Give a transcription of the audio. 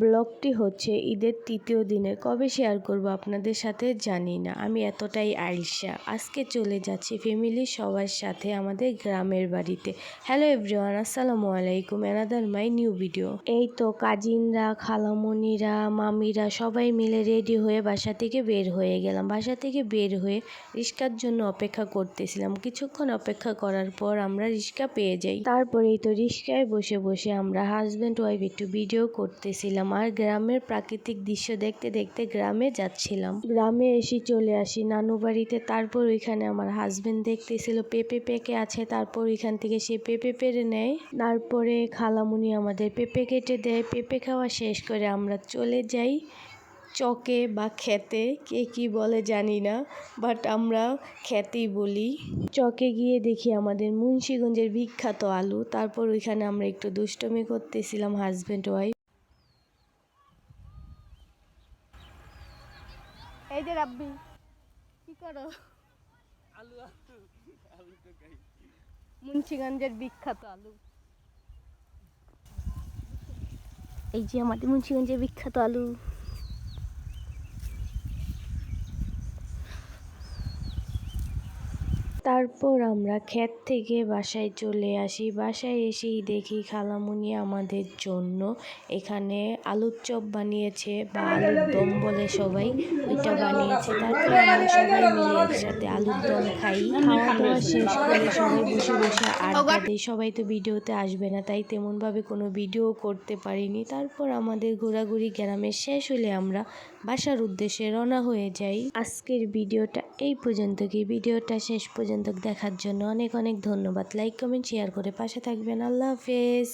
ব্লগটি হচ্ছে ঈদের তৃতীয় দিনের, কবে শেয়ার করব আপনাদের সাথে জানি না। আমি এতটাই আলসা। আজকে চলে যাচ্ছি ফ্যামিলির সবার সাথে আমাদের গ্রামের বাড়িতে। হ্যালো এভরিওয়ান, আসসালামু আলাইকুম, অ্যানাদার মাই নিউ ভিডিও। এই তো কাজিনরা, খালামণিরা, মামিরা সবাই মিলে রেডি হয়ে বাসা থেকে বের হয়ে গেলাম। বাসা থেকে বের হয়ে রিক্সার জন্য অপেক্ষা করতেছিলাম। কিছুক্ষণ অপেক্ষা করার পর আমরা রিক্সা পেয়ে যাই। তারপরেই তো রিক্সায় বসে বসে আমরা হাজব্যান্ড ওয়াইফ একটু ভিডিও করতেছিলাম আর গ্রামের প্রাকৃতিক দৃশ্য দেখতে দেখতে গ্রামে যাচ্ছিলাম। গ্রামে এসে চলে আসি নানু বাড়িতে। তারপর ওইখানে আমার হাজবেন্ড দেখতেছিল পেঁপে পেকে আছে, তারপর ওইখান থেকে সে পেঁপে পেরে নেয়। তারপরে খালামুনি আমাদের পেঁপে কেটে দেয়। পেঁপে খাওয়া শেষ করে আমরা চলে যাই চকে বা খেতে, কে কি বলে জানি না, বাট আমরা খেতেই বলি। চকে গিয়ে দেখি আমাদের মুন্সিগঞ্জের বিখ্যাত আলু। তারপর ওইখানে আমরা একটু দুষ্টমি করতেছিলাম হাজব্যান্ড ওয়াইফ। এই যে রাব্বি কি করো? আলু আলু আলু তো খাই। মুন্সিগঞ্জের বিখ্যাত আলু। এই যে আমাদের মুন্সিগঞ্জের বিখ্যাত আলু। তারপর আমরা ক্ষেত থেকে বাসায় চলে আসি। বাসায় এসেই দেখি খালামুনি আমাদের জন্য এখানে আলুর চপ বানিয়েছে, বা আলুর দম বলে সবাই, ওইটা বানিয়েছে। তারপর আমরা সবাই মিলে একসাথে আলুর দম খাই। খাওয়া দাওয়া শেষ করে সবাই বসে বসে আড্ডা দিই। সবাই তো ভিডিওতে আসবে না, তাই তেমনভাবে কোনো ভিডিও করতে পারিনি। তারপর আমাদের ঘোরাঘুরি গ্রামে শেষ হলে আমরা বাসার উদ্দেশ্যে রওনা হয়ে যাই। আজকের ভিডিওটা এই পর্যন্ত। ভিডিওটা শেষ পর্যন্ত দেখার জন্য অনেক অনেক ধন্যবাদ। লাইক কমেন্ট শেয়ার করে পাশে থাকবেন। আল্লাহ হাফেজ।